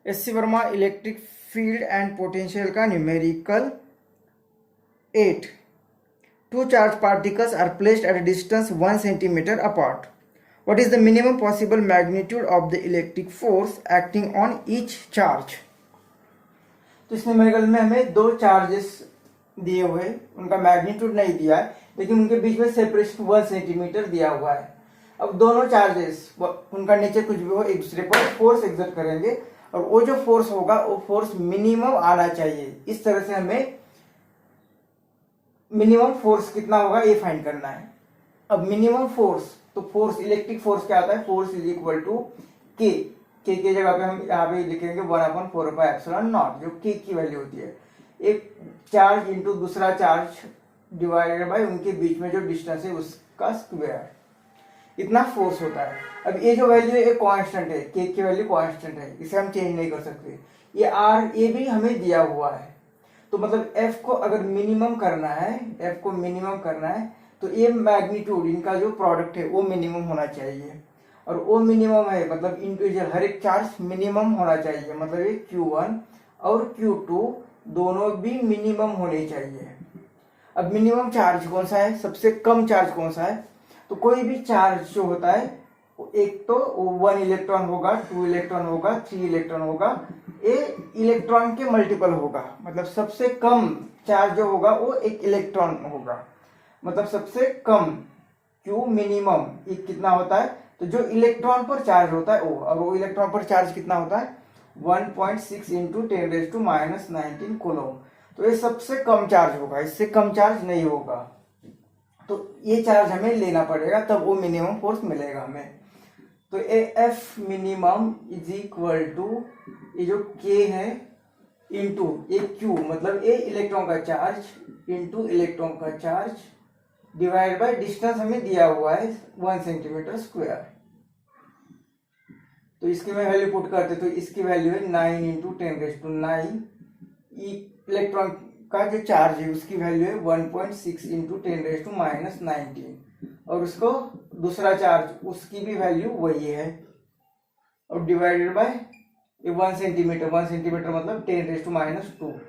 SC. Verma electric field and potential का numerical 8. Two charged particles are placed at a distance 1 centimeter apart. What is the minimum possible magnitude of the electric force acting on each charge? तो इस numerical में हमें दो charges दिए हुए, उनका magnitude नहीं दिया है, लेकिन उनके बीच में सेपरेशन 1 सेंटीमीटर दिया हुआ है। अब दोनों चार्जेस, उनका नेचर कुछ भी हो, एक दूसरे पर फोर्स एक्सर्ट करेंगे और वो जो फोर्स होगा वो फोर्स मिनिमम आना चाहिए। इस तरह से हमें मिनिमम फोर्स कितना होगा ये फाइंड करना है। अब मिनिमम फोर्स, तो फोर्स, इलेक्ट्रिक फोर्स क्या आता है, फोर्स इज इक्वल टू के। के की जगह पे हम यहाँ पे लिखेंगे 1/4πε0, जो के की वैल्यू होती है। एक चार्ज इंटू दूसरा चार्ज डिवाइडेड बाय उनके बीच में जो डिस्टेंस है उसका स्क्वायर, इतना फोर्स होता है। अब ये जो वैल्यू है कांस्टेंट है, के की वैल्यू कांस्टेंट है, इसे हम चेंज नहीं कर सकते। ये आर, ये भी हमें दिया हुआ है, तो मतलब एफ को अगर मिनिमम करना है, एफ को मिनिमम करना है तो ये मैग्नीट्यूड, इनका जो प्रोडक्ट है वो मिनिमम होना चाहिए। और वो मिनिमम है मतलब इंडिविजुअल हर एक चार्ज मिनिमम होना चाहिए, मतलब ये Q1 और Q2 दोनों भी मिनिमम होने चाहिए। अब मिनिमम चार्ज कौन सा है, सबसे कम चार्ज कौन सा है, तो कोई भी चार्ज जो होता है एक तो 1 इलेक्ट्रॉन होगा, 2 इलेक्ट्रॉन होगा, 3 इलेक्ट्रॉन होगा, ये इलेक्ट्रॉन के मल्टीपल होगा। मतलब सबसे कम चार्ज जो होगा वो एक इलेक्ट्रॉन होगा, मतलब सबसे कम Q मिनिमम ये कितना होता है, तो जो इलेक्ट्रॉन पर चार्ज होता है वो, और वो इलेक्ट्रॉन पर चार्ज कितना होता है 1.6 इंटू 10⁻⁻19 कूलम। तो ये सबसे कम चार्ज होगा, इससे कम चार्ज नहीं होगा। तो ये चार्ज हमें लेना पड़ेगा, तब वो मिनिमम फोर्स मिलेगा हमें। तो F minimum is equal to ये जो के है इंटू ये क्यू, मतलब ये इलेक्ट्रॉन का चार्ज इंटू इलेक्ट्रॉन का चार्ज डिवाइड बाय डिस्टेंस हमें दिया हुआ है 1 सेंटीमीटर स्क्वायर। तो इसकी मैं वैल्यू पुट करते, तो इसकी वैल्यू है 9 इंटू 10⁹। इलेक्ट्रॉन का जो चार्ज है उसकी वैल्यू है 1.6 इंटू 10⁻⁻19, और उसको दूसरा चार्ज उसकी भी वैल्यू वही है, और डिवाइडेड बाय 1 सेंटीमीटर, 1 सेंटीमीटर मतलब 10⁻²,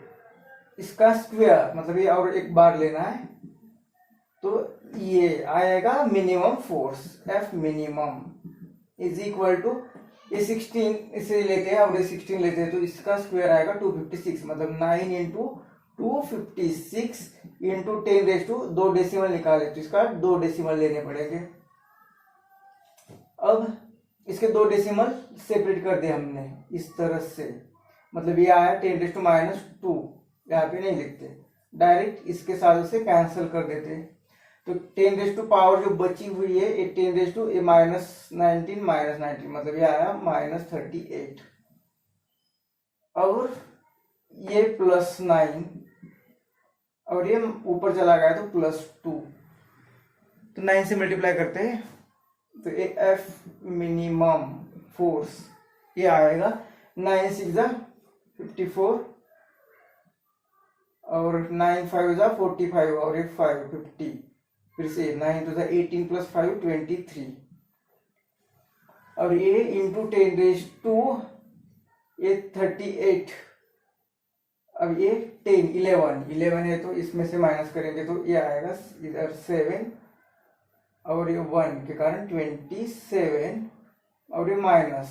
इसका स्क्वायर मतलब ये और एक बार लेना है। तो ये आएगा minimum force, F minimum is equal to ये 16 इसे लेते हैं और ये 16 लेते हैं, तो इसका स्क्वायर आएगा 256, मतलब 9 इंटू 256 इंटू 10⁻², डेसिमल निकाले तो इसका 2 डेसिमल लेने पड़ेंगे। अब इसके 2 डेसिमल सेपरेट कर दिए हमने इस तरह से, मतलब ये आया 10⁻², यहाँ पे नहीं लिखते, डायरेक्ट इसके साथ उसे कैंसिल कर देते। तो 10 पावर जो बची हुई है ये 10⁻⁻19 मतलब ये आया -38, और ये +9 और ये ऊपर चला गया तो +2, तो 9 से मल्टीप्लाई करते हैं तो ये एफ मिनिमम फोर्स ये आएगा 9 6 54 और 9 5 45 और ये 5 50, फिर से 9 2 18 + 5 23, और ये इंटू 10⁻² ये 38। अब ये 11 है तो इसमें से माइनस करेंगे तो ये आएगा इधर 7 और ये 1 के कारण 27 और ये माइनस,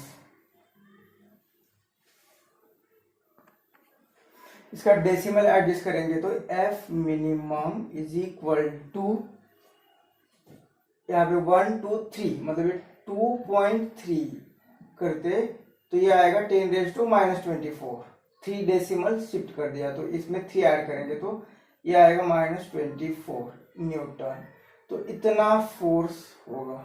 इसका डेसिमल एडजस्ट करेंगे तो F minimum is equal to यहाँ पे 1 2 3 मतलब ये 2.3 करते तो ये आएगा 10⁻⁻24, 3 डेसिमल शिफ्ट कर दिया तो इसमें 3 ऐड करेंगे तो ये आएगा -24 न्यूटन। तो इतना फोर्स होगा।